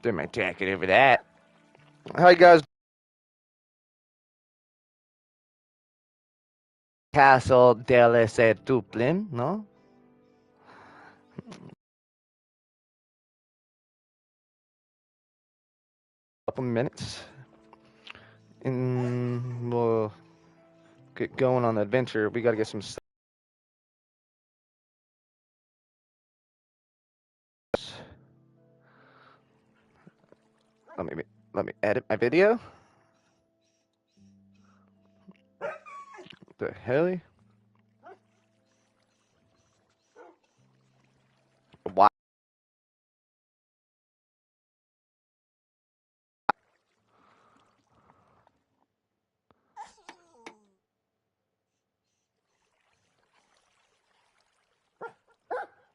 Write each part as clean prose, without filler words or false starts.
Throw my jacket over that. How you guys? Castle delle Dublin, no? Couple minutes, and we'll get going on the adventure. We gotta get some stuff. Let me edit my video. The hell? Wow.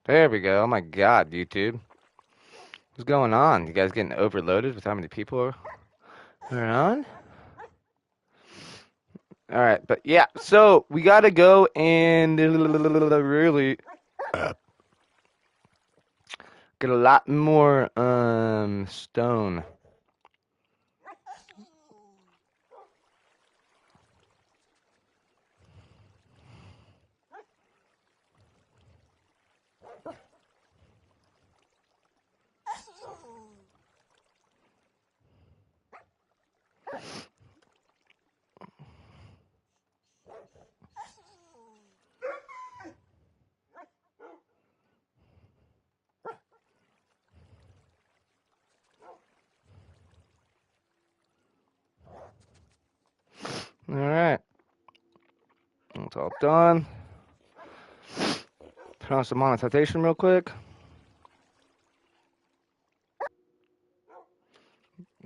There we go. Oh my god, YouTube. What's going on? You guys getting overloaded with how many people are on? Alright, but yeah, so we gotta go and really get a lot more stone. Alright. It's all done. Turn on some monetization real quick.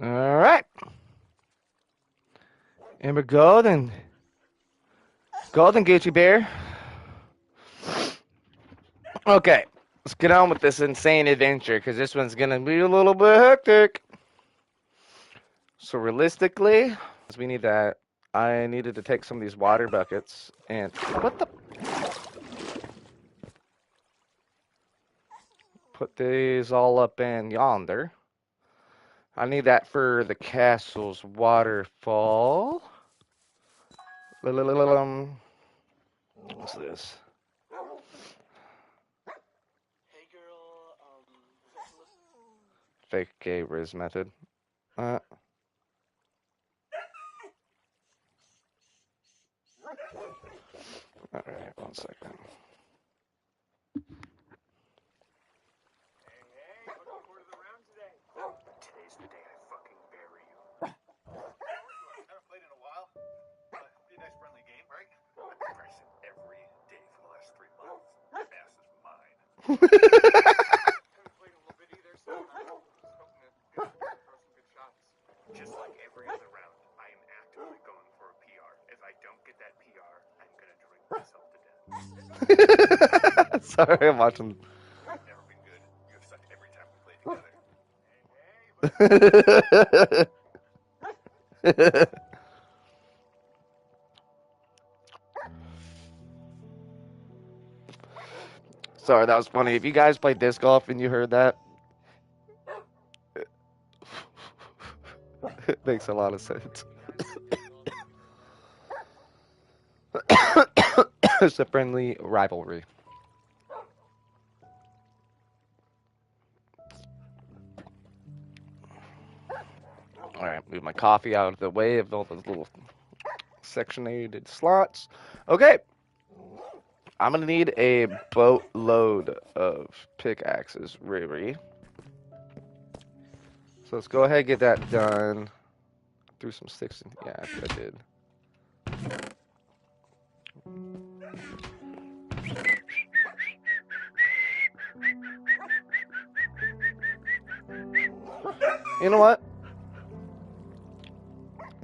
Alright. And we're golden. Golden Gucci Bear. Okay. Let's get on with this insane adventure, because this one's going to be a little bit hectic. So realistically, we need that. I needed to take some of these water buckets and... What the... Put these all up in yonder. I need that for the castle's waterfall. What's this? Hey girl, Fake gay riz method. Alright, 1 second. hey, looking forward to the round today. Today's the day I fucking bury you. Haven't played in a while. Be a nice friendly game, right? Bryson, every day for the last 3 months. Your ass is mine. Haven't played in a little bit either, so I'm hoping to throw some good shots. Just like every other round, I am actively going for a PR. If I don't get that PR, I'm gonna drink myself to death. Sorry, I'm watching. You've never been good. You have sucked every time we played together. Sorry, that was funny. If you guys play disc golf and you heard that, it makes a lot of sense. It's a friendly rivalry. Alright, move my coffee out of the way of all those little sectionated slots. Okay. I'm gonna need a boatload of pickaxes, Riri. So let's go ahead and get that done. Threw some sticks in. Yeah, I did. You know what?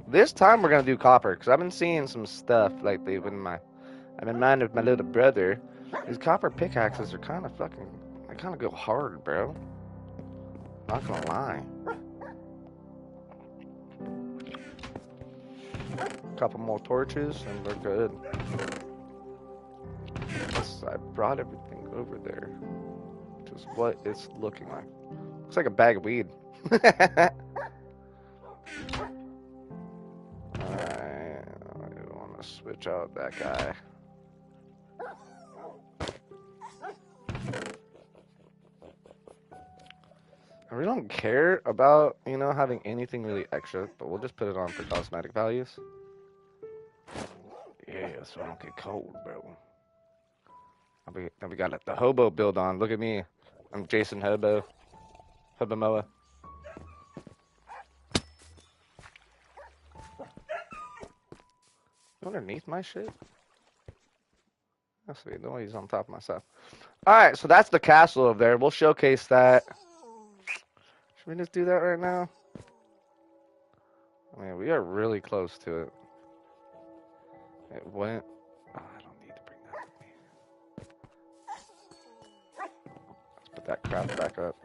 This time we're gonna do copper, because I've been seeing some stuff lately with I've been minding with my little brother. These copper pickaxes are kind of fucking, they kind of go hard, bro. Not gonna lie. Couple more torches and we're good. I brought everything over there, which is what it's looking like. Looks like a bag of weed. Alright, I want to switch out that guy. I really don't care about, you know, having anything really extra, but we'll just put it on for cosmetic values. Yeah, so I don't get cold, bro. Now we got the hobo build on. Look at me. I'm Jason Hobo. Hobomoa. Underneath my shit? Let's see. No, he's on top of my stuff. Alright, so that's the castle over there. We'll showcase that. Should we just do that right now? I mean, we are really close to it. It went. Oh, I don't need to bring that with me. Let's put that crap back up.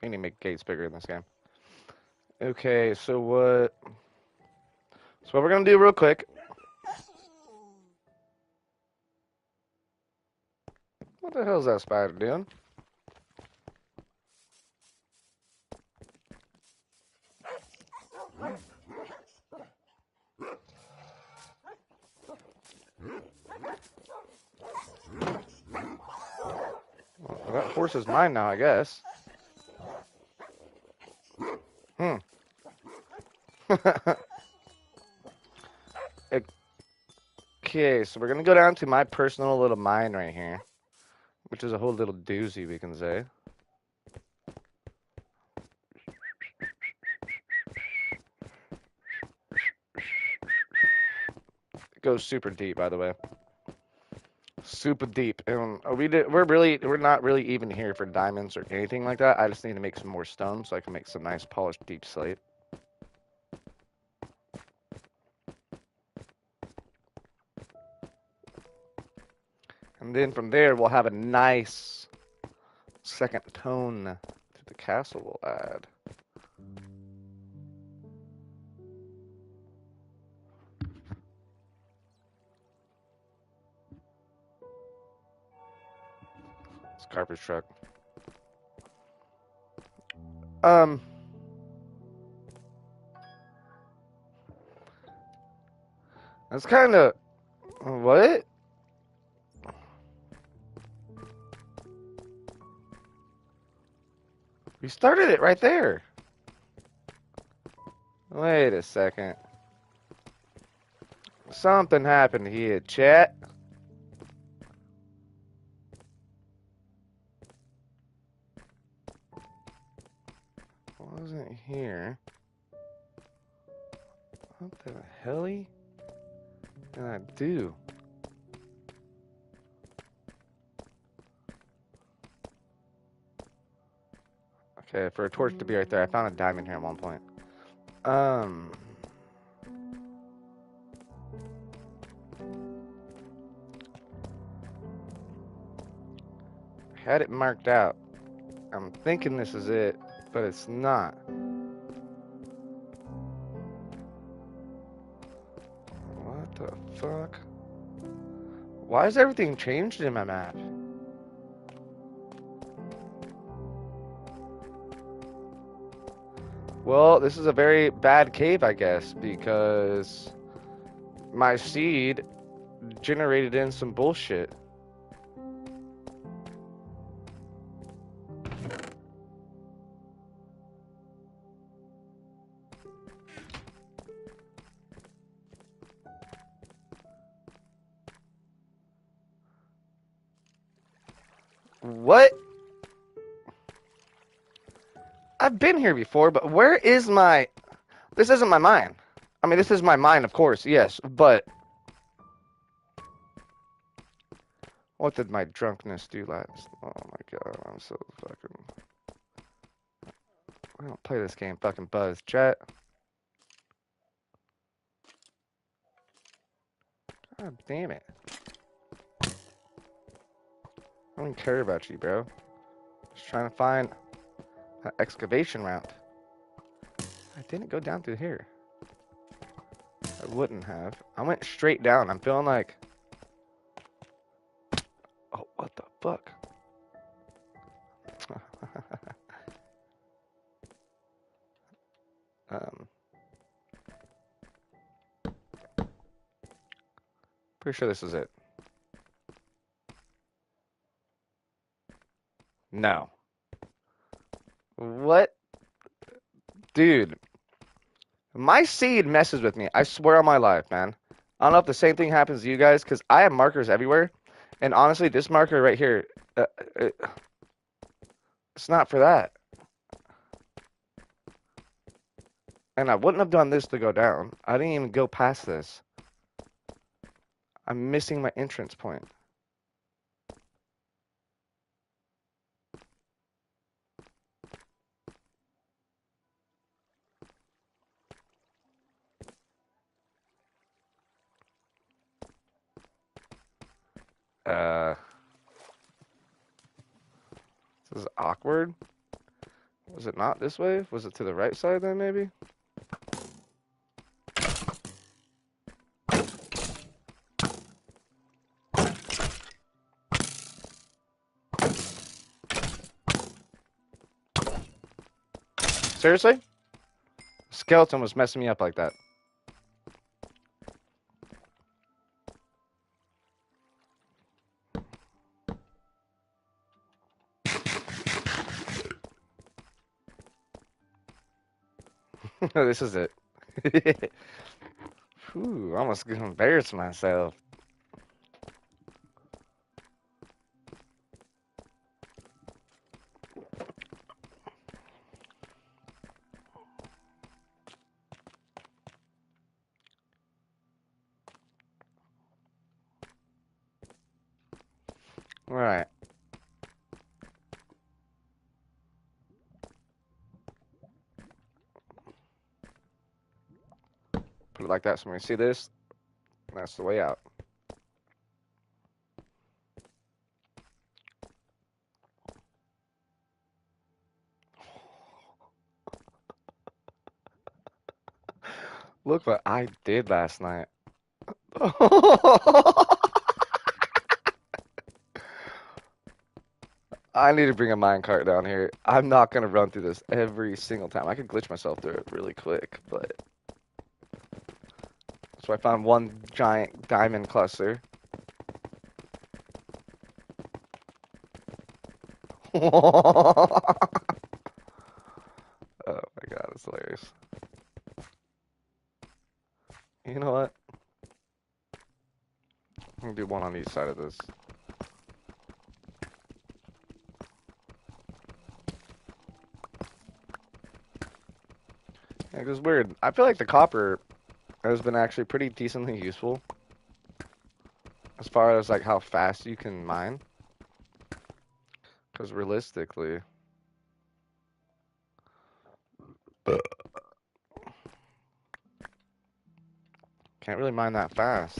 I need to make gates bigger in this game. Okay, so what? So what we're gonna do real quick. What the hell is that spider doing? Well, that horse is mine now, I guess. Hmm. Okay, so we're gonna go down to my personal little mine right here, which is a whole little doozy, we can say. It goes super deep, by the way. Super deep, and we're not really even here for diamonds or anything like that. I just need to make some more stone so I can make some nice polished deep slate. And then from there, we'll have a nice second tone to the castle we'll add. It's a garbage truck. That's kind of what? We started it right there. Wait a second. Something happened here, chat. Wasn't here. What the helly did I do? Okay, for a torch to be right there, I found a diamond here at one point. I had it marked out. I'm thinking this is it, but it's not. What the fuck? Why is everything changed in my map? Well, this is a very bad cave, I guess, because my seed generated in some bullshit. What? I've been here before, but where is my... This isn't my mine. I mean, this is my mine, of course, yes, but... What did my drunkenness do last? Oh my god, I'm so fucking... I don't play this game, fucking buzz. Chat. God damn it. I don't even care about you, bro. Just trying to find an excavation route. I didn't go down through here. I wouldn't have. I went straight down. I'm feeling like... Oh, what the fuck? um, pretty sure this is it. No. What? Dude, my seed messes with me. I swear on my life, man. I don't know if the same thing happens to you guys, because I have markers everywhere. And honestly, this marker right here, uh, uh, it's not for that. And I wouldn't have done this to go down. I didn't even go past this. I'm missing my entrance point. Uh, this is awkward. Was it not this way? Was it to the right side then, maybe? Seriously? Skeleton was messing me up like that. This is it. Whew, I almost gonna embarrass myself. Alright. Put it like that so when we see this, that's the way out. Look what I did last night. I need to bring a minecart down here. I'm not gonna run through this every single time. I could glitch myself through it really quick, but so I found one giant diamond cluster. Oh my god, it's hilarious. You know what? I'm gonna do one on each side of this. Yeah, it was weird. I feel like the copper has been actually pretty decently useful as far as like how fast you can mine. Because realistically, can't really mine that fast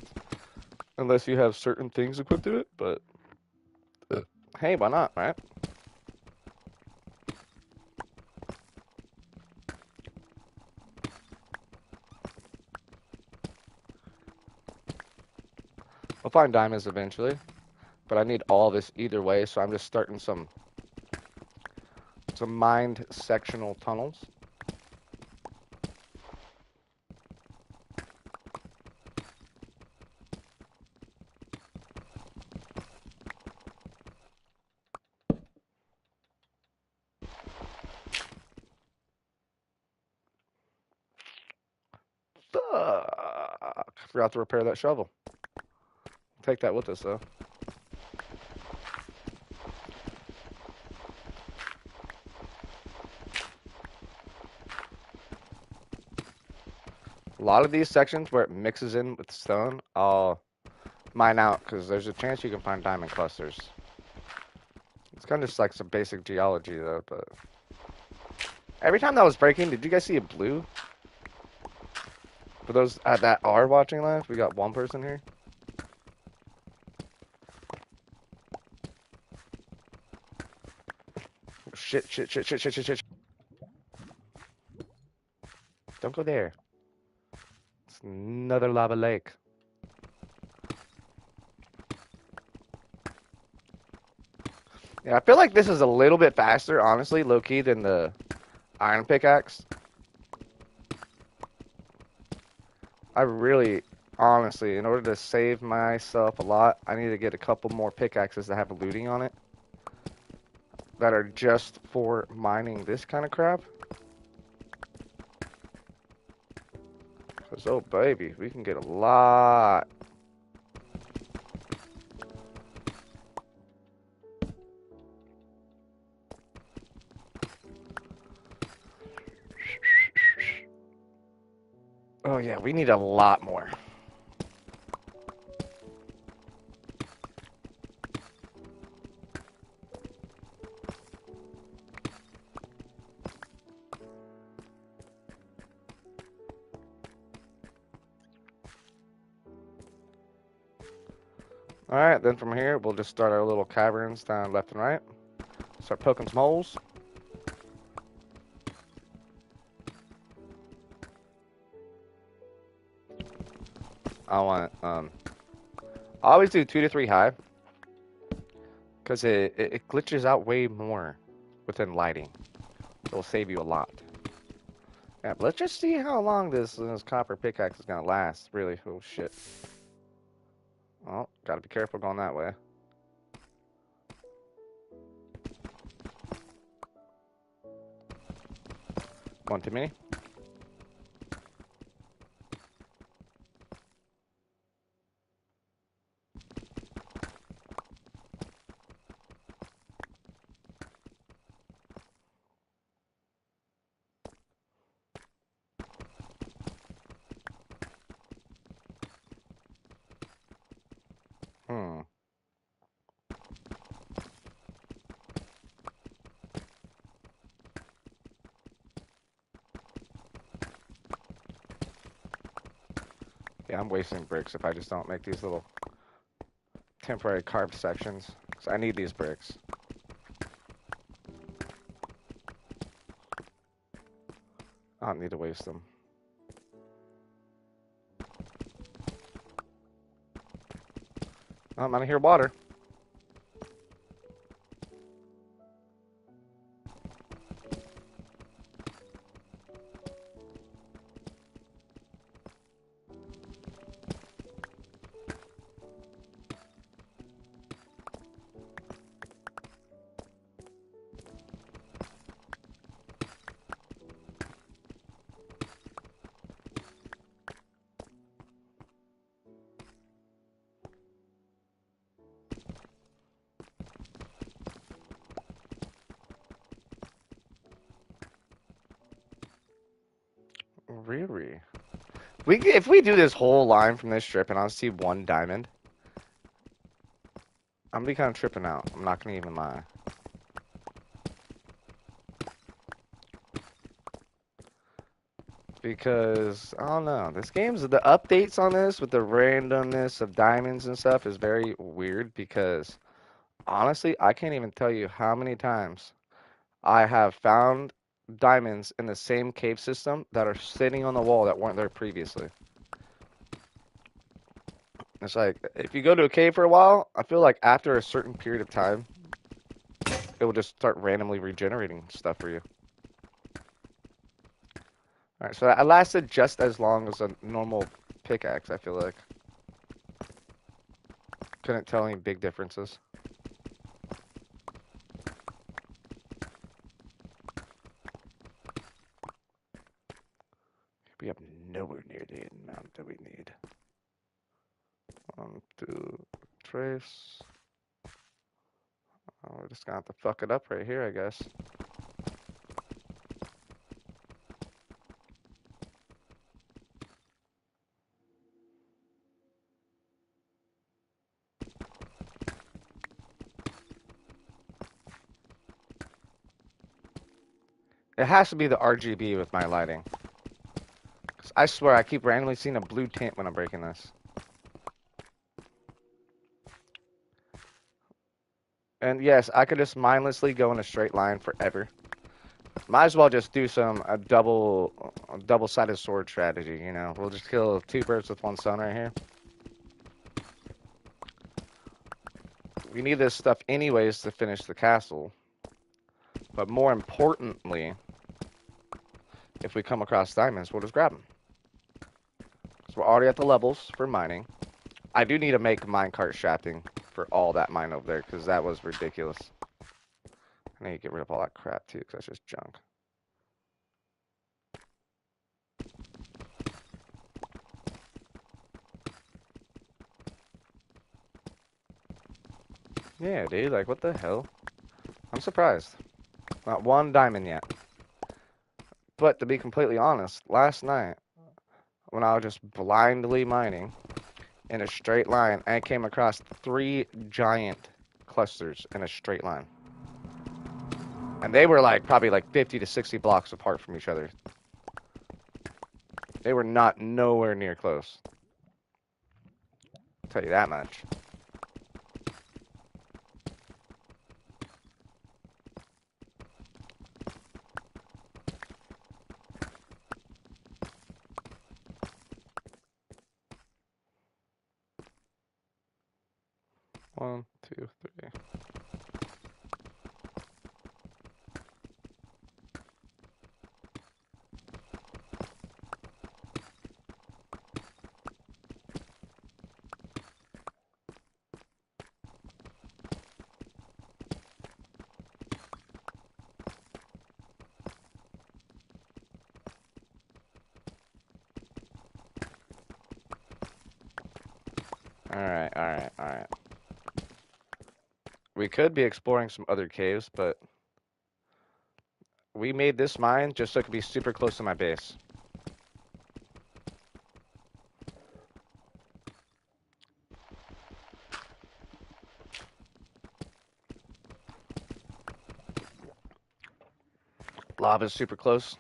unless you have certain things equipped to it. But hey, why not, right? We'll find diamonds eventually, but I need all this either way, so I'm just starting some mined sectional tunnels. Fuck! Forgot to repair that shovel. Take that with us though. A lot of these sections where it mixes in with stone, I'll mine out because there's a chance you can find diamond clusters. It's kind of just like some basic geology though, but every time that was breaking, did you guys see it blue? For those that are watching live, we got one person here. Shit, shit, shit, shit, shit, shit, shit. Don't go there. It's another lava lake. Yeah, I feel like this is a little bit faster, honestly, low-key, than the iron pickaxe. I really, honestly, in order to save myself a lot, I need to get a couple more pickaxes that have looting on it. That are just for mining this kind of crap. Because, oh baby, we can get a lot. Oh yeah, we need a lot more. Alright, then from here, we'll just start our little caverns down left and right. Start poking some holes. I want, I always do 2 to 3 high. Because it glitches out way more within lighting. It'll save you a lot. Yeah, but let's just see how long this copper pickaxe is going to last, really. Oh, shit. Oh, gotta be careful going that way. One too many. Hmm. Yeah, I'm wasting bricks if I just don't make these little temporary carved sections. 'Cause I need these bricks. I don't need to waste them. Oh, I'm out of here water. Really? If we do this whole line from this strip and I see one diamond, I'm gonna be kind of tripping out. I'm not gonna even lie. Because, I don't know, this game's, the updates on this with the randomness of diamonds and stuff is very weird because, honestly, I can't even tell you how many times I have found diamonds in the same cave system that are sitting on the wall that weren't there previously. It's like, if you go to a cave for a while, I feel like after a certain period of time, it will just start randomly regenerating stuff for you. Alright, so that lasted just as long as a normal pickaxe, I feel like. Couldn't tell any big differences. We have nowhere near the amount that we need. 1, 2, trace. Oh, we're just gonna have to fuck it up right here, I guess. It has to be the RGB with my lighting. 'Cause I swear I keep randomly seeing a blue tint when I'm breaking this. And yes, I could just mindlessly go in a straight line forever. Might as well just do a double-sided sword strategy, you know. We'll just kill two birds with one stone right here. We need this stuff anyways to finish the castle. But more importantly, if we come across diamonds, we'll just grab them. So we're already at the levels for mining. I do need to make minecart shafting for all that mine over there because that was ridiculous. I need to get rid of all that crap too because that's just junk. Yeah, dude, like what the hell? I'm surprised. Not one diamond yet. But to be completely honest, last night when I was just blindly mining in a straight line, I came across 3 giant clusters in a straight line. And they were like probably like 50 to 60 blocks apart from each other. They were not nowhere near close. I'll tell you that much. One, two, three. Alright, alright, alright. We could be exploring some other caves, but we made this mine just so it could be super close to my base. Lava's super close.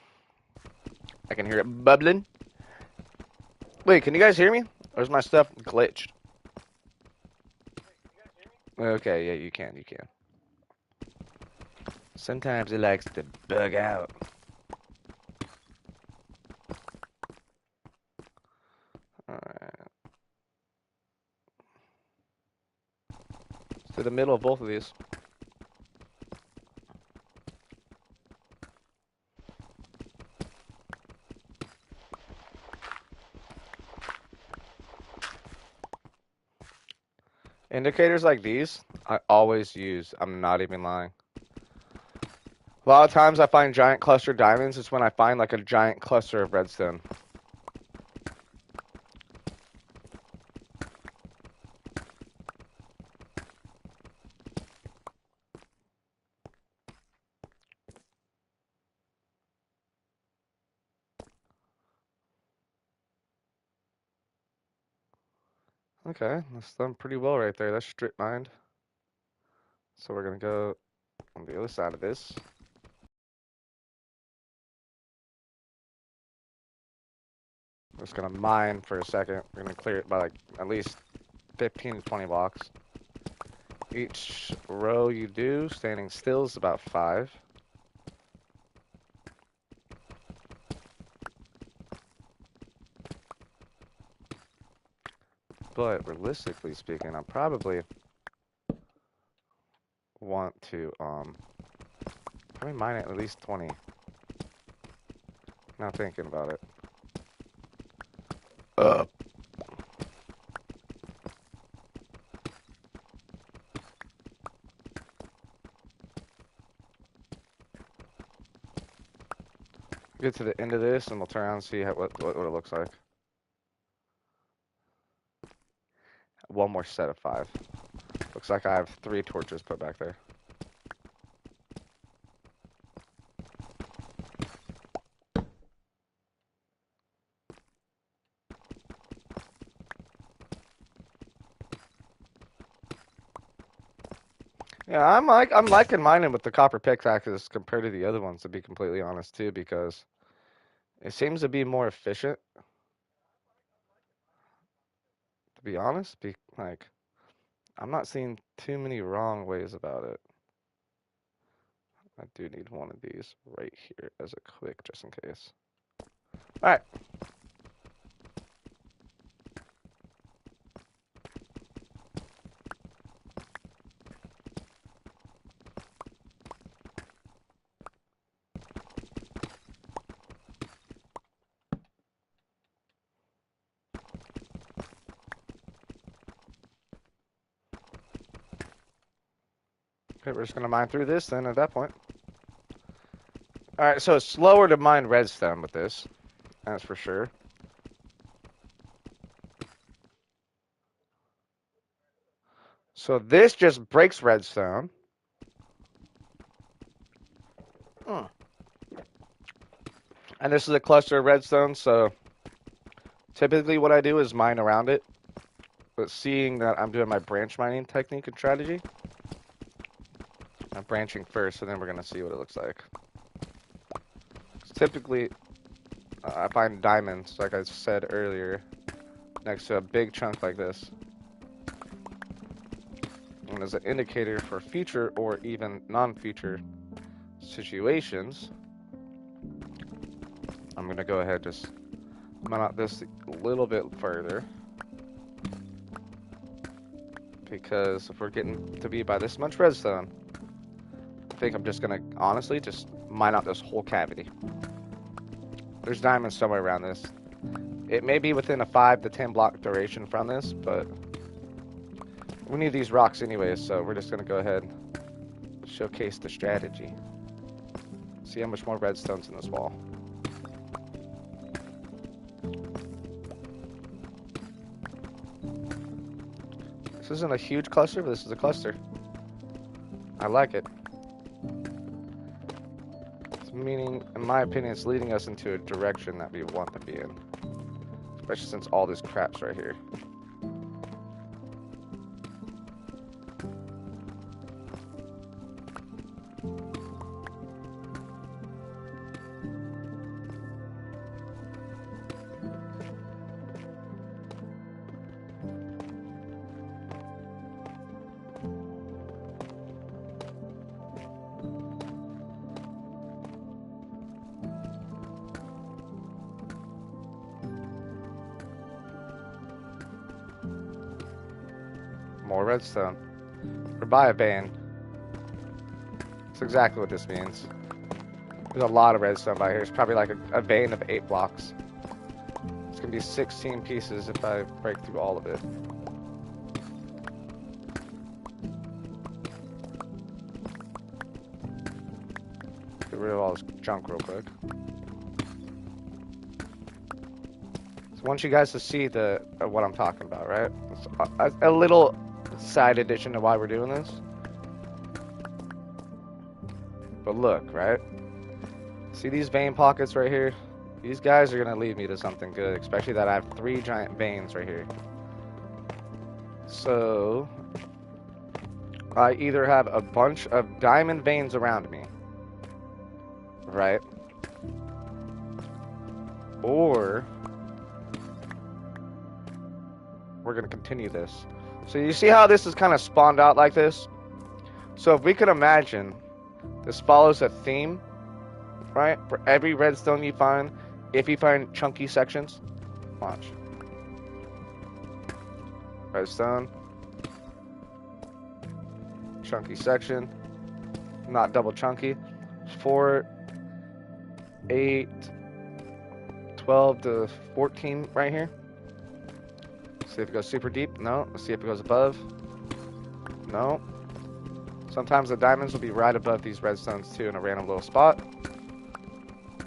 I can hear it bubbling. Wait, can you guys hear me? Or is my stuff glitched? Okay, yeah, you can, you can. Sometimes it likes to bug out. Alright. To the middle of both of these. Indicators like these, I always use. I'm not even lying. A lot of times I find giant cluster diamonds. It's when I find like a giant cluster of redstone. Okay, that's done pretty well right there. That's strip mined. So we're gonna go on the other side of this. We're just gonna mine for a second. We're gonna clear it by like at least 15 to 20 blocks. Each row you do, standing still, is about 5. But realistically speaking, I probably want to probably mine at least 20. Now thinking about it. Uh. Get to the end of this and we'll turn around and see what it looks like. One more set of 5. Looks like I have 3 torches put back there. Yeah, I'm liking mining with the copper pickaxes compared to the other ones, to be completely honest too, because it seems to be more efficient. To be honest, like I'm not seeing too many wrong ways about it. I do need one of these right here as a quick, just in case. Alright. Okay, we're just gonna mine through this then at that point. Alright, so it's slower to mine redstone with this. That's for sure. So this just breaks redstone. And this is a cluster of redstone, so typically what I do is mine around it. But seeing that I'm doing my branch mining technique and strategy, I'm branching first, and then we're going to see what it looks like. Typically, I find diamonds, like I said earlier, next to a big chunk like this. And as an indicator for future or even non-future situations, I'm going to go ahead and just mine out this a little bit further. Because if we're getting to be by this much redstone, I think I'm just going to honestly just mine out this whole cavity. There's diamonds somewhere around this. It may be within a 5 to 10 block duration from this, but we need these rocks anyways, so we're just going to go ahead and showcase the strategy. See how much more redstone's in this wall. This isn't a huge cluster, but this is a cluster. I like it. It's meaning, in my opinion, it's leading us into a direction that we want to be in. Especially since all this crap's right here. More redstone. Or buy a vein. That's exactly what this means. There's a lot of redstone by here. It's probably like a vein of 8 blocks. It's gonna be 16 pieces if I break through all of it. Get rid of all this junk real quick. So I want you guys to see what I'm talking about, right? It's a little side addition to why we're doing this. But look, right? See these vein pockets right here? These guys are gonna lead me to something good, especially that I have 3 giant veins right here. So I either have a bunch of diamond veins around me, right? Or we're gonna continue this. So you see how this is kind of spawned out like this? So if we could imagine, this follows a theme, right? For every redstone you find, if you find chunky sections, watch. Redstone. Chunky section. Not double chunky. 4, 8, 12 to 14 right here. See if it goes super deep. No. Let's see if it goes above. No. Sometimes the diamonds will be right above these redstones too in a random little spot.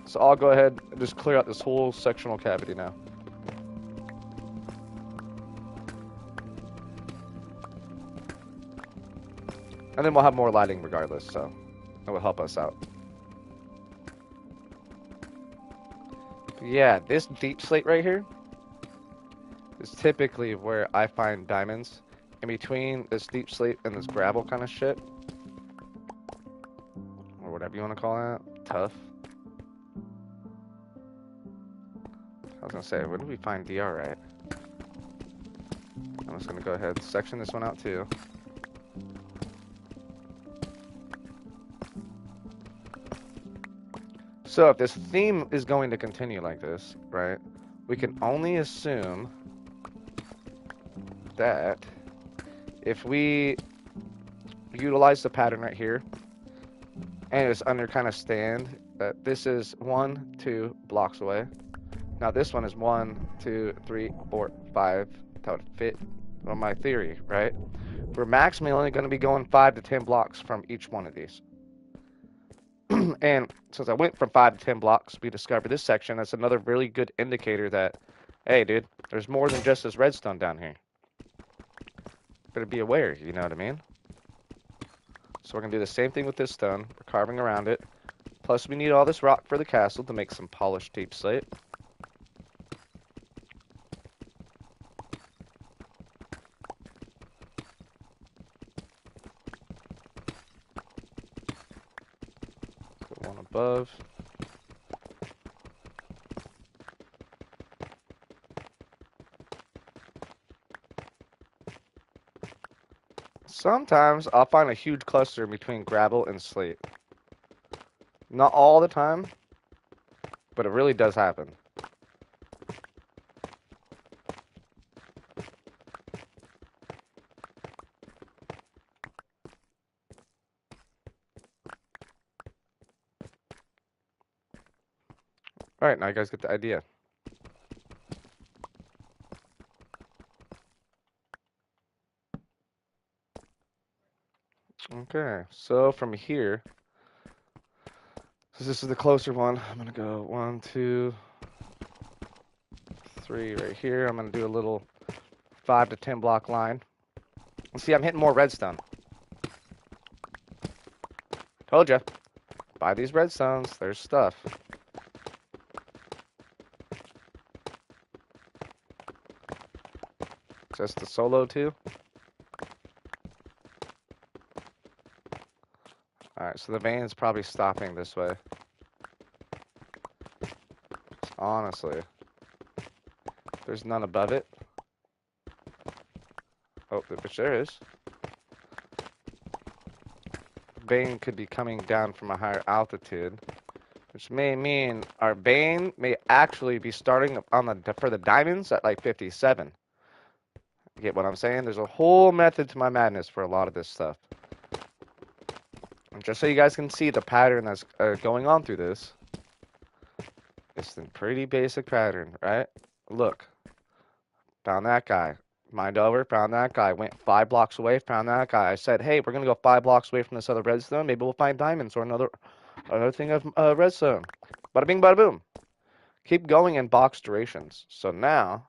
So I'll go ahead and just clear out this whole sectional cavity now. And then we'll have more lighting regardless, so that will help us out. Yeah, this deep slate right here is typically where I find diamonds. In between this deep slate and this gravel kind of shit. Or whatever you want to call that. Tough. I was going to say, where did we find DR right? I'm just going to go ahead and section this one out too. So if this theme is going to continue like this, right, we can only assume that if we utilize the pattern right here and it's under kind of stand, that this is 1, 2 blocks away. Now this one is 1, 2, 3, 4, 5. That would fit on my theory, right? We're maximally only going to be going 5 to 10 blocks from each one of these. And since I went from 5 to 10 blocks, we discovered this section. That's another really good indicator that, hey, dude, there's more than just this redstone down here. Better be aware, you know what I mean? So we're going to do the same thing with this stone. We're carving around it. Plus, we need all this rock for the castle to make some polished deep slate. Put one above. Sometimes I'll find a huge cluster between gravel and slate. Not all the time, but it really does happen. Alright, now you guys get the idea. Okay, so from here, this is the closer one. I'm gonna go 1, 2, 3 right here. I'm gonna do a little 5 to 10 block line. See, I'm hitting more redstone. Told ya. Buy these redstones. There's stuff. Just the solo too. Alright, so the vein's probably stopping this way. Honestly. There's none above it. Oh, which there is. Vein could be coming down from a higher altitude, which may mean our vein may actually be starting on the for the diamonds at like 57. You get what I'm saying? There's a whole method to my madness for a lot of this stuff. And just so you guys can see the pattern that's going on through this, it's a pretty basic pattern, right? Look, found that guy. Mind over, found that guy. Went 5 blocks away, found that guy. I said, hey, we're gonna go 5 blocks away from this other redstone. Maybe we'll find diamonds or another thing of redstone. Bada bing, bada boom. Keep going in box durations. So now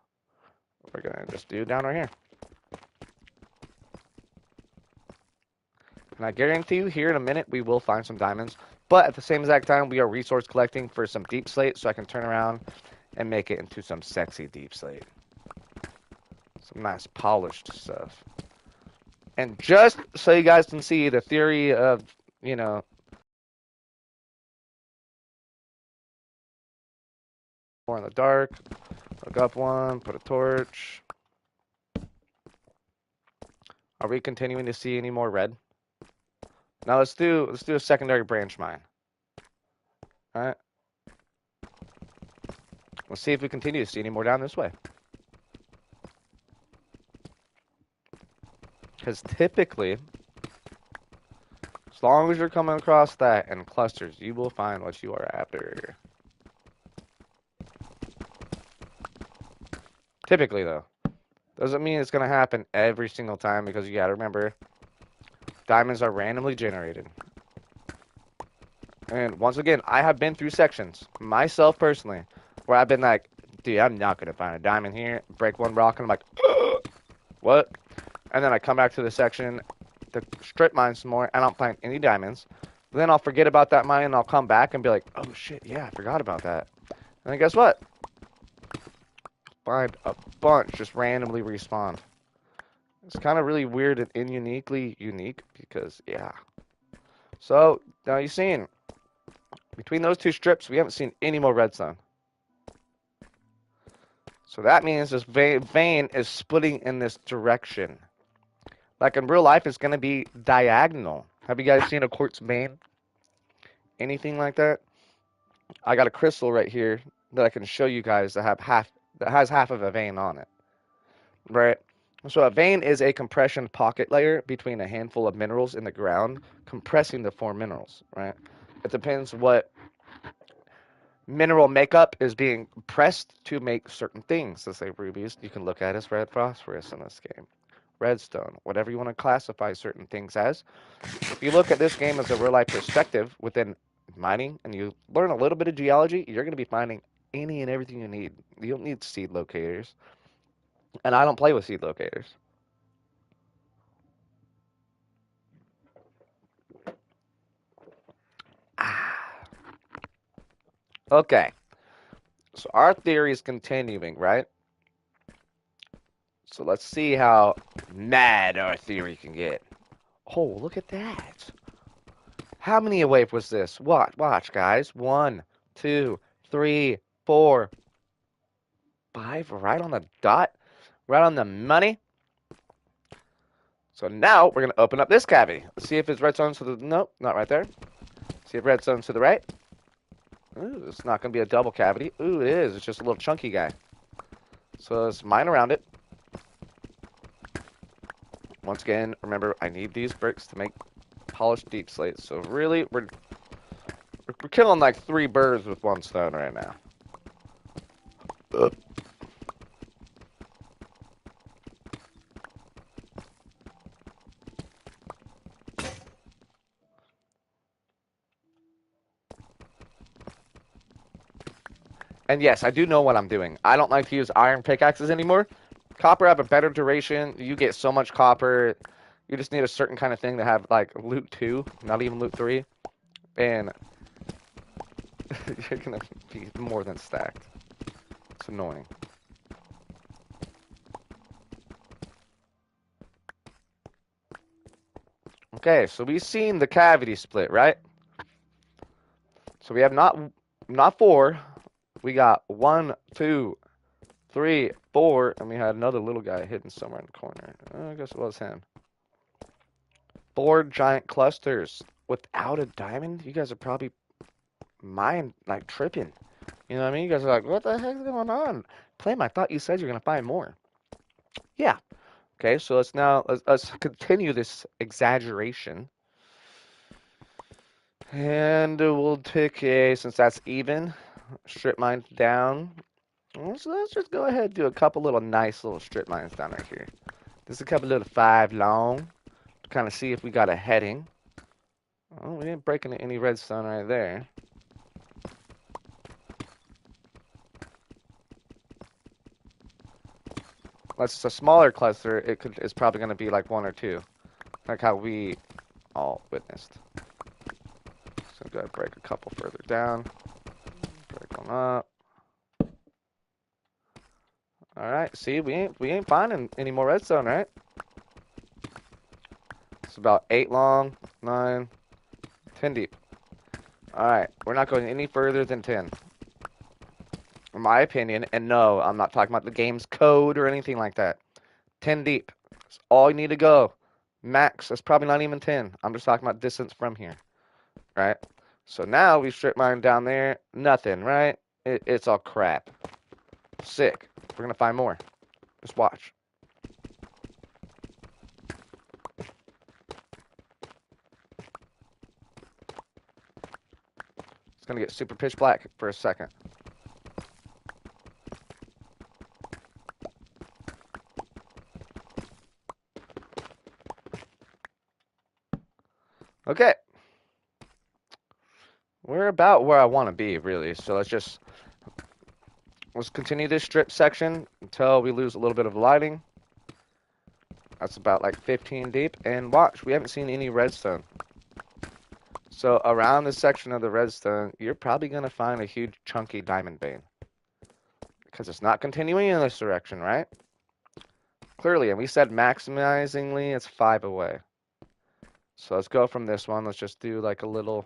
we're gonna just do down right here. And I guarantee you, here in a minute, we will find some diamonds. But at the same exact time, we are resource collecting for some deep slate, so I can turn around and make it into some sexy deep slate. Some nice polished stuff. And just so you guys can see the theory of, you know, more in the dark. Look up one, put a torch. Are we continuing to see any more red? Now let's do a secondary branch mine. All right. Let's see if we continue to see any more down this way. Because typically, as long as you're coming across that in clusters, you will find what you are after. Typically, though. Doesn't mean it's going to happen every single time, because you got to remember, diamonds are randomly generated. And once again, I have been through sections, myself personally, where I've been like, dude, I'm not going to find a diamond here. Break one rock, and I'm like, what? And then I come back to the section to strip mine some more, and I don't find any diamonds. Then I'll forget about that mine, and I'll come back and be like, oh shit, yeah, I forgot about that. And then guess what? Find a bunch just randomly respawned. It's kind of really weird and uniquely unique, because, yeah. So, now you've seen, between those two strips, we haven't seen any more redstone. So that means this vein is splitting in this direction. Like in real life, it's going to be diagonal. Have you guys seen a quartz vein? Anything like that? I got a crystal right here that I can show you guys that has half of a vein on it, right? So a vein is a compression pocket layer between a handful of minerals in the ground, compressing the four minerals, right? It depends what mineral makeup is being pressed to make certain things. Let's say rubies, you can look at as red phosphorus in this game. Redstone, whatever you want to classify certain things as. If you look at this game as a real life perspective within mining and you learn a little bit of geology, you're going to be finding any and everything you need. You don't need seed locators. And I don't play with seed locators. Ah. Okay, so our theory is continuing, right? So let's see how mad our theory can get. Oh, look at that. How many away was this? Watch, guys. 1, 2, 3, 4, 5. Right on the dot. Right on the money. So now we're going to open up this cavity. Let's see if it's redstone to the... Nope, not right there. See if redstone's to the right. Ooh, it's not going to be a double cavity. Ooh, it is. It's just a little chunky guy. So let's mine around it. Once again, remember, I need these bricks to make polished deep slates. So really, we're killing like 3 birds with 1 stone right now. Ugh. And yes, I do know what I'm doing. I don't like to use iron pickaxes anymore. Copper have a better duration. You get so much copper. You just need a certain kind of thing to have like loot 2, not even loot 3. And you're going to be more than stacked. It's annoying. Okay, so we've seen the cavity split, right? So we have not 4. We got 1, 2, 3, 4, and we had another little guy hidden somewhere in the corner. I guess it was him. 4 giant clusters without a diamond. You guys are probably mind like tripping. You know what I mean? You guys are like, what the heck's going on? Plame, I thought you said you're gonna find more. Yeah. Okay, so let's continue this exaggeration. And we'll pick a, since that's even, strip mine down. So let's just go ahead and do a couple little nice little strip mines down right here. Just a couple little 5 long to kind of see if we got a heading. Oh, we didn't break into any redstone right there. Unless it's a smaller cluster, it's probably going to be like 1 or 2, like how we all witnessed. So I'm going to break a couple further down. Break one up. All right, see, we ain't finding any more redstone, right? It's about 8 long, 9, 10 deep. All right, we're not going any further than 10. In my opinion, and no, I'm not talking about the game's code or anything like that. 10 deep. That's all you need to go. Max, that's probably not even 10. I'm just talking about distance from here, right? So now we strip mine down there. Nothing, right? It's all crap. Sick. We're going to find more. Just watch. It's going to get super pitch black for a second. Okay. We're about where I want to be, really. So let's continue this strip section until we lose a little bit of lighting. That's about like 15 deep. And watch, we haven't seen any redstone. So around this section of the redstone, you're probably going to find a huge chunky diamond vein. Because it's not continuing in this direction, right? Clearly, and we said maximizingly, it's 5 away. So let's go from this one. Let's just do like a little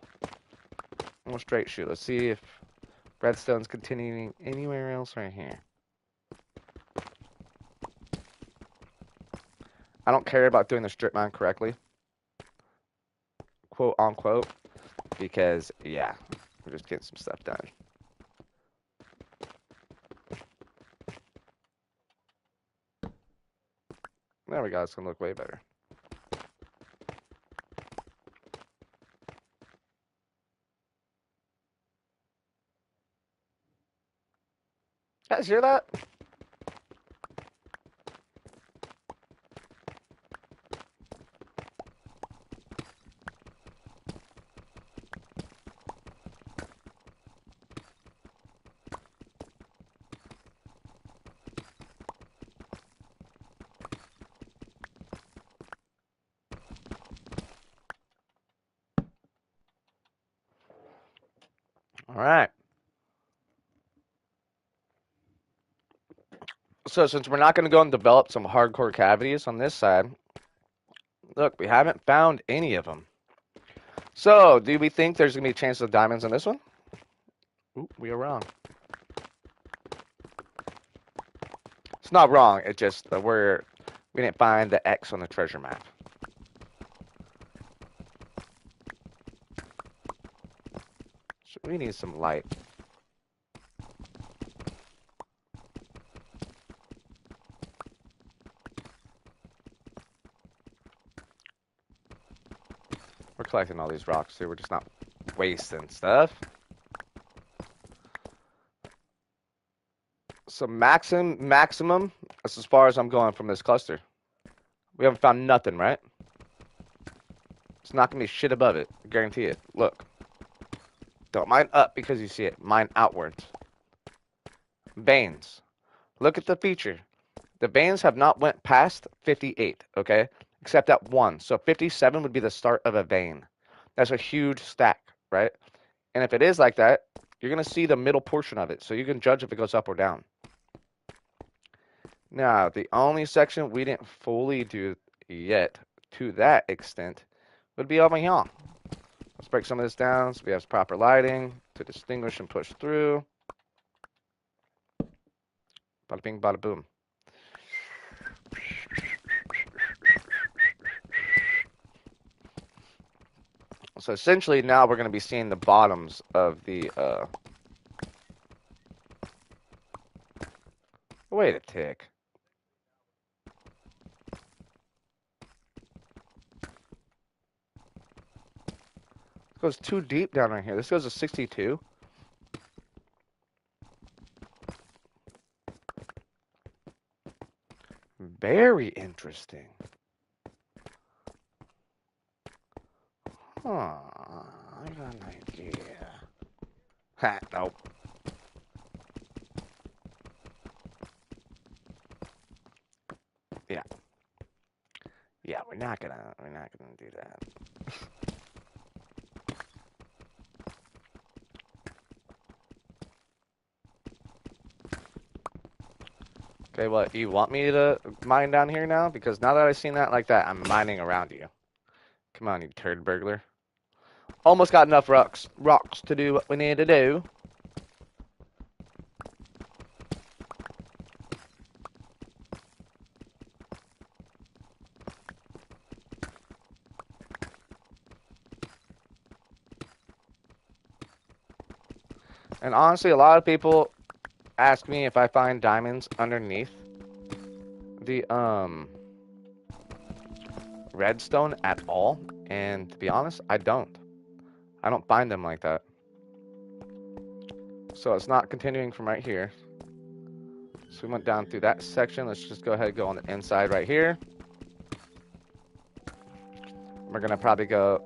straight shoot. Let's see if redstone's continuing anywhere else right here. I don't care about doing the strip mine correctly, quote unquote, because yeah, We're just getting some stuff done. There we go. It's gonna look way better. Guys, hear that? All right. So since we're not going to go and develop some hardcore cavities on this side, look, we haven't found any of them. So do we think there's going to be a chance of diamonds on this one? Ooh, we are wrong. It's not wrong. It's just that we didn't find the X on the treasure map. So we need some light. We're collecting all these rocks too. We're just not wasting stuff. So maximum, that's as far as I'm going from this cluster. We haven't found nothing, right? It's not going to be shit above it. I guarantee it. Look. Don't mine up because you see it. Mine outwards. Veins. Look at the feature. The veins have not went past 58, okay? Except that one. So 57 would be the start of a vein. That's a huge stack, right? And if it is like that, you're going to see the middle portion of it. So you can judge if it goes up or down. Now, the only section we didn't fully do yet to that extent would be over here. Let's break some of this down so we have proper lighting to distinguish and push through. Bada bing, bada boom. So essentially now we're going to be seeing the bottoms of the, wait a tick. It goes too deep down right here. This goes to 62. Very interesting. Huh. I got an idea. Ha, nope. Yeah. Yeah, we're not gonna do that. Okay, what, you want me to mine down here now? Because now that I've seen that like that, I'm mining around you. Come on, you turd burglar. Almost got enough rocks to do what we need to do. And honestly, a lot of people ask me if I find diamonds underneath the redstone at all, and to be honest, I don't find them like that. So it's not continuing from right here. So we went down through that section. Let's just go ahead and go on the inside right here. We're gonna probably go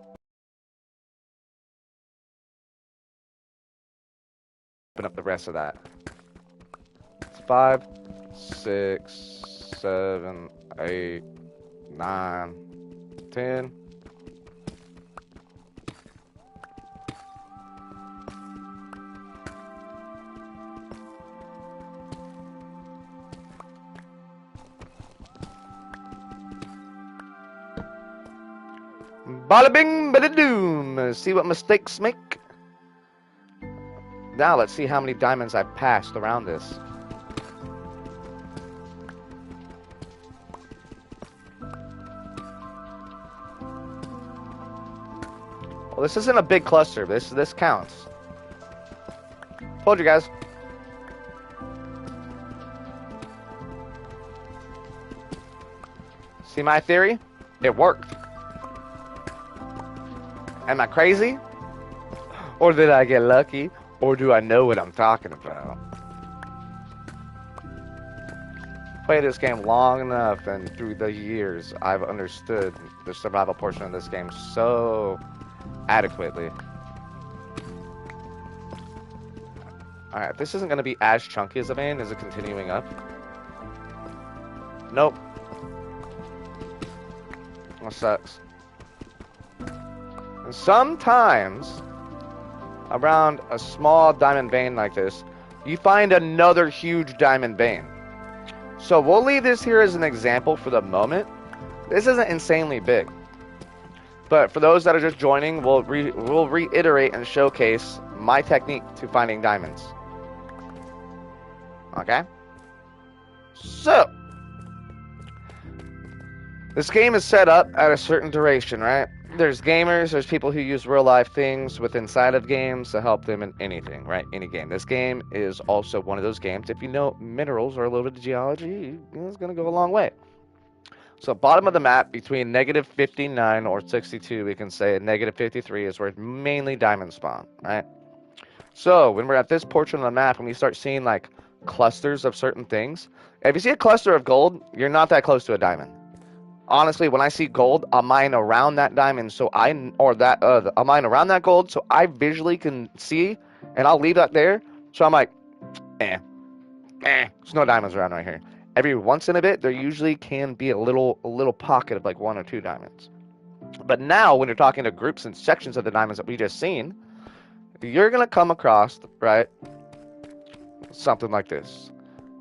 open up the rest of that. It's 5, 6, 7, 8, 9, 10. Bada bing, bada doom. See what mistakes make? Now let's see how many diamonds I've passed around this. Well, this isn't a big cluster. This counts. Told you guys. See my theory? It worked. Am I crazy? Or did I get lucky? Or do I know what I'm talking about? Played this game long enough, and through the years, I've understood the survival portion of this game so adequately. Alright, this isn't going to be as chunky as a vein. Is it continuing up? Nope. That sucks. And sometimes, around a small diamond vein like this, you find another huge diamond vein. So we'll leave this here as an example for the moment. This isn't insanely big. But for those that are just joining, we'll reiterate and showcase my technique to finding diamonds. Okay? So, this game is set up at a certain duration, right? There's gamers, there's people who use real life things with inside of games to help them in anything, right? Any game. This game is also one of those games. If you know minerals or a little bit of geology, it's going to go a long way. So bottom of the map, between negative 59 or 62, we can say negative 53 is where mainly diamonds spawn, right? So when we're at this portion of the map and we start seeing like clusters of certain things, if you see a cluster of gold, you're not that close to a diamond. Honestly, when I see gold, I'll mine around that diamond, I'll mine around that gold, so I visually can see, and I'll leave that there. So I'm like, there's no diamonds around right here. Every once in a bit, there usually can be a little pocket of like 1 or 2 diamonds. But now, when you're talking to groups and sections of the diamonds that we just seen, you're gonna come across, right, something like this.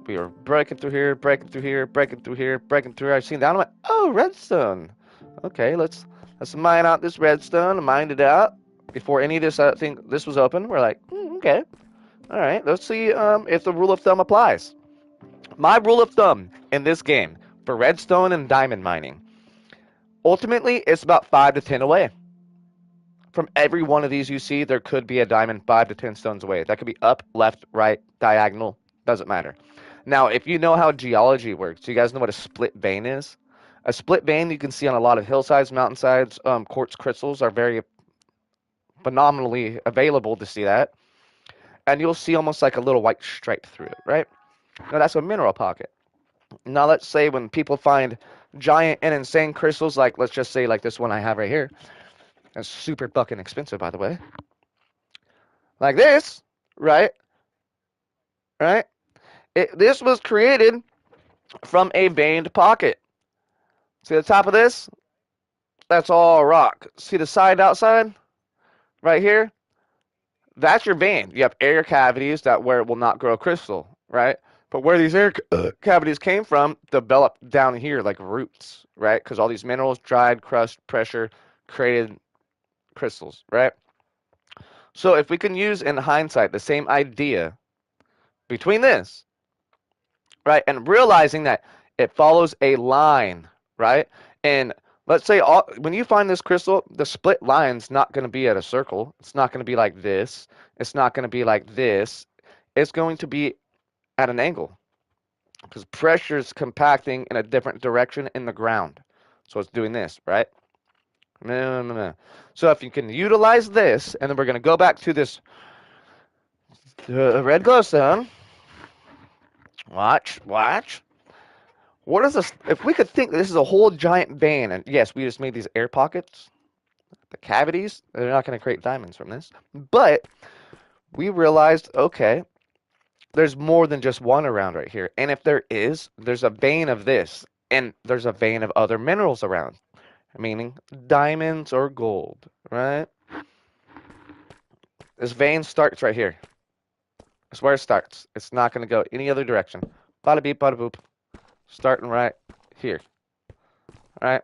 We are breaking through here, breaking through here, breaking through here, breaking through here. I've seen that. I'm like, oh, redstone. Okay, let's mine out this redstone. Mined it out before any of this this was open. We're like, okay, all right. Let's see if the rule of thumb applies. My rule of thumb in this game for redstone and diamond mining, ultimately, it's about 5 to 10 away. From every one of these you see, there could be a diamond 5 to 10 stones away. That could be up, left, right, diagonal. Doesn't matter. Now, if you know how geology works, you guys know what a split vein is? A split vein you can see on a lot of hillsides, mountainsides. Quartz crystals are very phenomenally available to see that. And you'll see almost like a little white stripe through it, right? Now, that's a mineral pocket. Now, let's say when people find giant and insane crystals, like let's just say like this one I have right here. It's super fucking expensive, by the way. Like this, right? Right? This was created from a veined pocket. See the top of this? That's all rock. See the side outside? Right here? That's your vein. You have air cavities where it will not grow crystal, right? But where these air cavities came from developed down here like roots, right? Because all these minerals, dried, crushed, pressure, created crystals, right? So if we can use in hindsight the same idea between this, right, and realizing that it follows a line, right? And let's say when you find this crystal, the split line's not going to be at a circle. It's not going to be like this. It's not going to be like this. It's going to be at an angle because pressure is compacting in a different direction in the ground. So it's doing this, right? So if you can utilize this, and then we're going to go back to this red glowstone. Watch. What is this? If we could think this is a whole giant vein, and yes, we just made these air pockets, the cavities, they're not going to create diamonds from this. But we realized, okay, there's more than just one around right here. And if there is, there's a vein of this, and there's a vein of other minerals around, meaning diamonds or gold, right? This vein starts right here. That's where it starts. It's not going to go any other direction. Bada beep, bada boop. Starting right here. All right?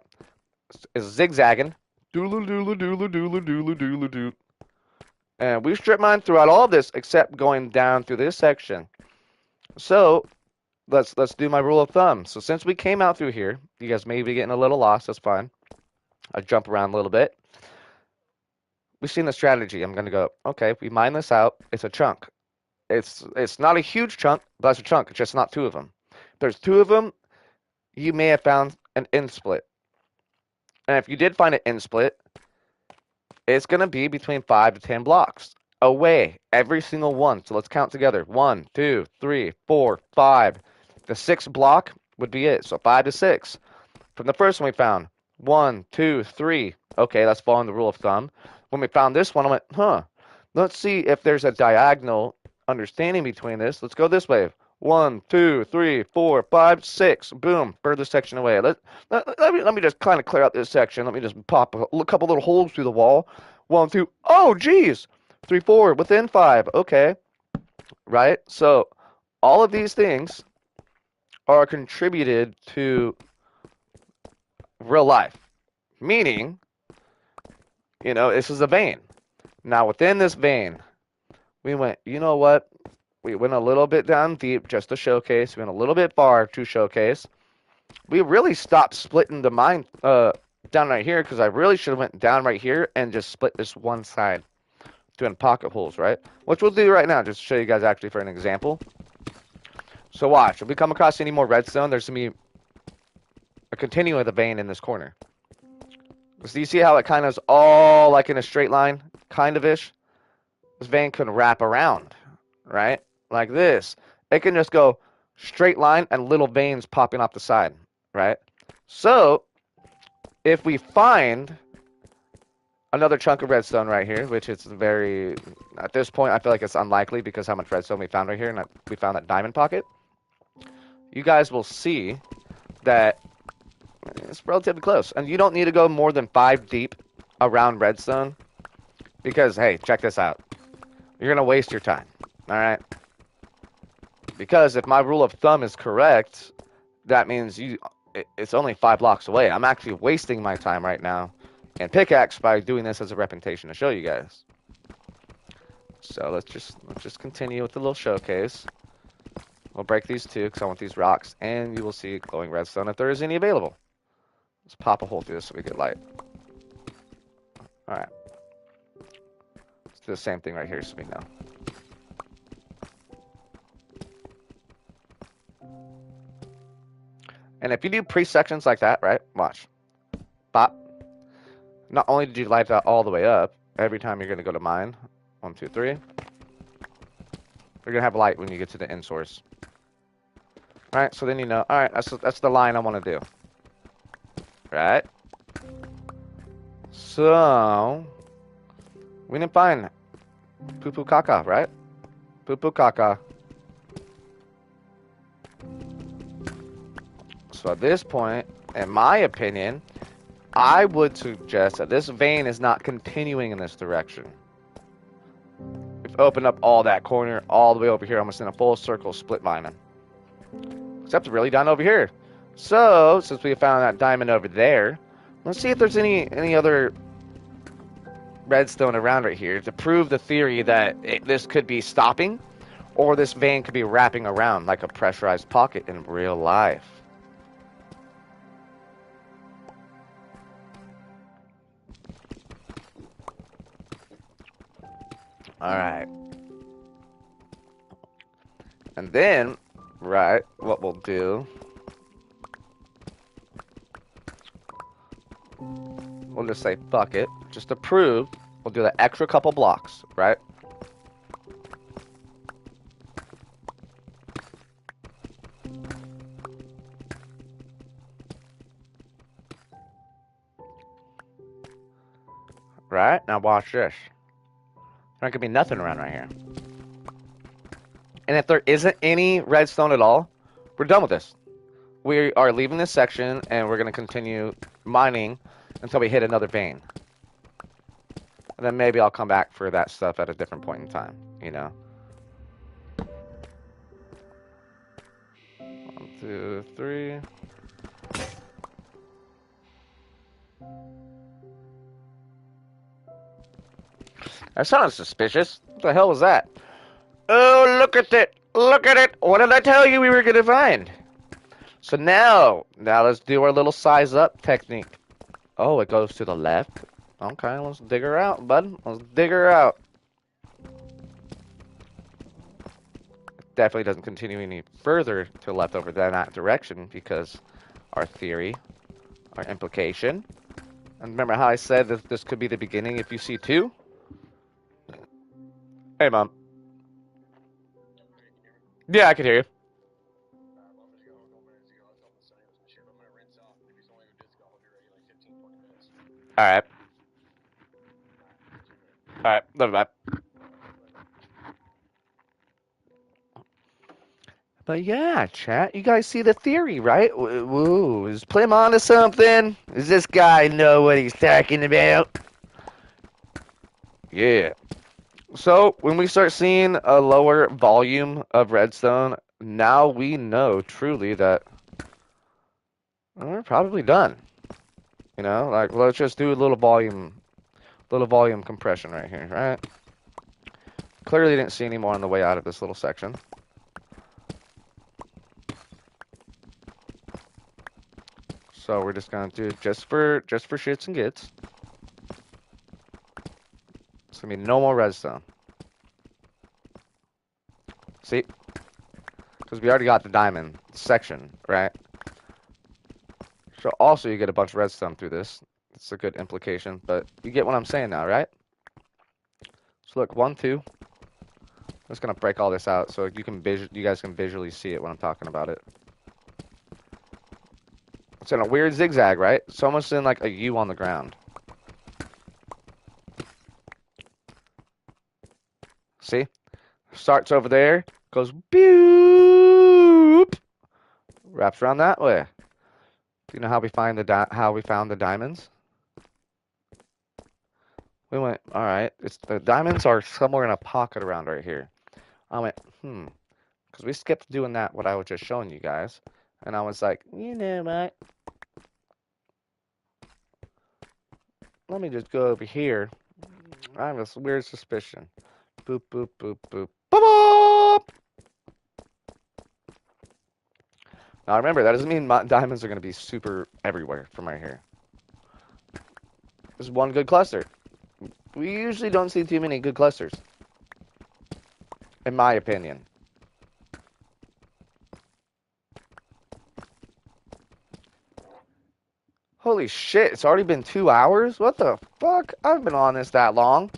It's zigzagging. Doodle doodle doodle doodle doodle doodle doodle. And we strip mine throughout all of this except going down through this section. So let's do my rule of thumb. So since we came out through here, you guys may be getting a little lost. That's fine. I'll jump around a little bit. We've seen the strategy. I'm going to go, okay, if we mine this out, it's a chunk. It's not a huge chunk, but it's a chunk. It's just not two of them. If there's two of them, you may have found an end split. And if you did find an end split, it's going to be between 5 to 10 blocks away, every single one. So let's count together. 1, 2, 3, 4, 5. The sixth block would be it. So 5 to 6. From the first one we found 1, 2, 3. Okay, that's following the rule of thumb. When we found this one, I went, huh. Let's see if there's a diagonal understanding between this. Let's go this way. 1, 2, 3, 4, 5, 6. Boom. Further section away. Let me just kind of clear out this section. Let me just pop a couple little holes through the wall. 1, 2. Oh, geez. 3, 4. Within 5. Okay. Right? So all of these things are contributed to real life. Meaning, this is a vein. Now, within this vein, we went, you know what? We went a little bit down deep just to showcase. We went a little bit far to showcase. We really stopped splitting the mine down right here because I really should have went down right here and just split this one side, doing pocket holes, right? Which we'll do right now, just to show you guys actually for an example. So watch. If we come across any more redstone, there's going to be a continuing of the vein in this corner. So you see how it kind of is all like in a straight line, kind of-ish? This vein can wrap around, right? Like this. It can just go straight line and little veins popping off the side, right? So, if we find another chunk of redstone right here, which is very, at this point, I feel like it's unlikely because how much redstone we found right here, and we found that diamond pocket, you guys will see that it's relatively close. And you don't need to go more than 5 deep around redstone because, hey, check this out. You're going to waste your time, all right? Because if my rule of thumb is correct, that means it's only 5 blocks away. I'm actually wasting my time right now and pickaxe by doing this as a representation to show you guys. So let's just continue with the little showcase. We'll break these two because I want these rocks, and you will see glowing redstone if there is any available. Let's pop a hole through this so we get light. All right. Let's do the same thing right here so we know. And if you do pre-sections like that, right, watch. Pop. Not only did you light that all the way up, every time you're going to go to mine, 1, 2, 3, you're going to have light when you get to the end source. All right, so then you know, all right, that's the line I want to do. Right? So, we didn't find poo-poo caca, right? Poo-poo caca. So at this point, in my opinion, I would suggest that this vein is not continuing in this direction. We've opened up all that corner, all the way over here, almost in a full circle split mining. Except really down over here. So, since we found that diamond over there, let's see if there's any other redstone around right here to prove the theory that this could be stopping, or this vein could be wrapping around like a pressurized pocket in real life. Alright. And then, right, what we'll do, we'll just say fuck it. Just to prove, we'll do the extra couple blocks, right? Right? Now watch this. There could be nothing around right here. And if there isn't any redstone at all, we're done with this. We are leaving this section, and we're going to continue mining until we hit another vein. And then maybe I'll come back for that stuff at a different point in time, you know. 1, 2, 3. That sounded suspicious. What the hell was that? Oh, look at it! Look at it! What did I tell you we were going to find? So now let's do our little size up technique. Oh, it goes to the left. Okay, let's dig her out, bud. Let's dig her out. definitely doesn't continue any further to the left over than that direction because our theory, our implication. And remember how I said that this could be the beginning if you see two? Hey, Mom. Yeah, I can hear you. All right. All right. Love that. But yeah, chat, you guys see the theory, right? Woo, is Plim onto something? Does this guy know what he's talking about? Yeah. So when we start seeing a lower volume of redstone, now we know truly that we're probably done. You know, like let's just do a little volume compression right here, right? Clearly didn't see any more on the way out of this little section. So we're just gonna do just for shits and gigs. It's gonna be no more redstone. See? Because we already got the diamond section, right? So also you get a bunch of redstone through this. It's a good implication, but you get what I'm saying now, right? So look, 1, 2. I'm just gonna break all this out so you guys can visually see it when I'm talking about it. It's in a weird zigzag, right? It's almost in like a U on the ground. See? Starts over there, goes boop, wraps around that way. Do you know how we found the diamonds? We went, all right. The diamonds are somewhere in a pocket around right here. I went, because we skipped doing that what I was just showing you guys, and I was like, you know what? Let me just go over here. I have this weird suspicion. Boop boop boop boop boop boop. Now remember, that doesn't mean diamonds are going to be super everywhere from right here. This is one good cluster. We usually don't see too many good clusters, in my opinion. Holy shit, it's already been 2 hours? What the fuck? I've been on this that long.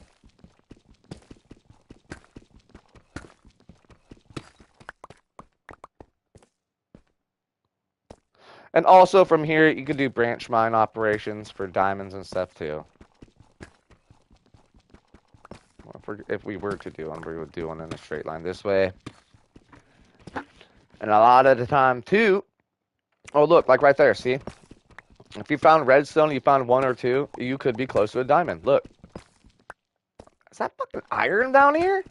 And also from here, you could do branch mine operations for diamonds and stuff too. If we were to do one, we would do one in a straight line this way. And a lot of the time too, oh look, like right there, see? If you found redstone, you found 1 or 2, you could be close to a diamond. Look. Is that fucking iron down here?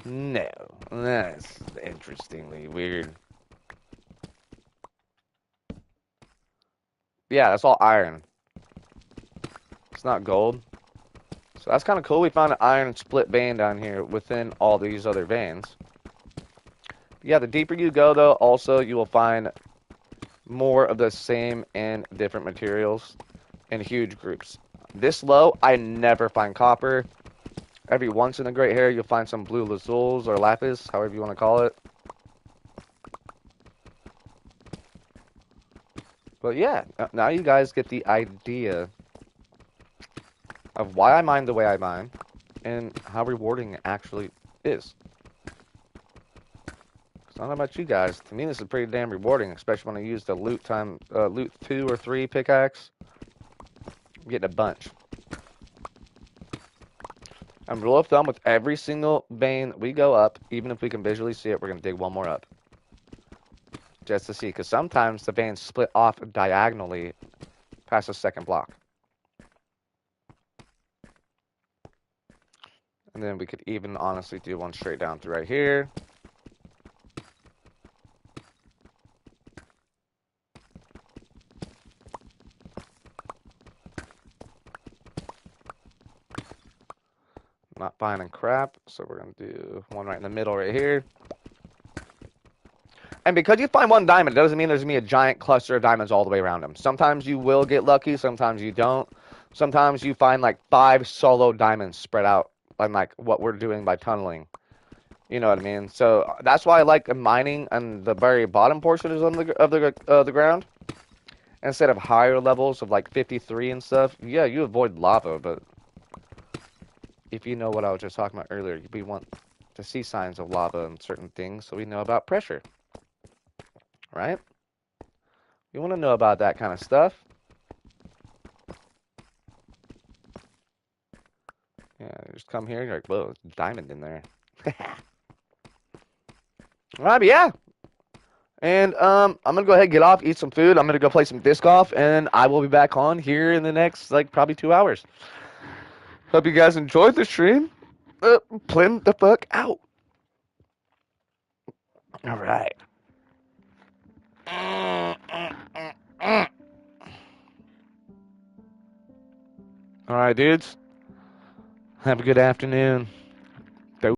No. That's interestingly weird. Yeah, that's all iron. It's not gold. So that's kind of cool. We found an iron split vein down here within all these other veins. Yeah, the deeper you go, though, also you will find more of the same and different materials in huge groups. This low, I never find copper. Every once in a great hair, you'll find some blue lazules or lapis, however you want to call it. But yeah, now you guys get the idea of why I mine the way I mine and how rewarding it actually is. I don't know about you guys. To me, this is pretty damn rewarding, especially when I use the loot 2 or 3 pickaxe. I'm getting a bunch. And rule of thumb, with every single vein we go up, even if we can visually see it, we're going to dig one more up. Just to see, because sometimes the veins split off diagonally past the second block. And then we could even honestly do one straight down through right here. Not finding crap, so we're going to do one right in the middle right here. And because you find one diamond, it doesn't mean there's going to be a giant cluster of diamonds all the way around them. Sometimes you will get lucky, sometimes you don't. Sometimes you find like 5 solo diamonds spread out and like what we're doing by tunneling. You know what I mean? So that's why I like mining on the very bottom portions of the ground instead of higher levels of like 53 and stuff. Yeah, you avoid lava, but if you know what I was just talking about earlier, we want to see signs of lava and certain things so we know about pressure, right? You want to know about that kind of stuff. Yeah, just come here and you're like, whoa, there's a diamond in there. All right, but yeah. And I'm gonna go ahead and get off, eat some food. I'm gonna go play some disc golf, and I will be back on here in the next like probably 2 hours. Hope you guys enjoyed the stream. Plim the fuck out. All right. All right, dudes. Have a good afternoon.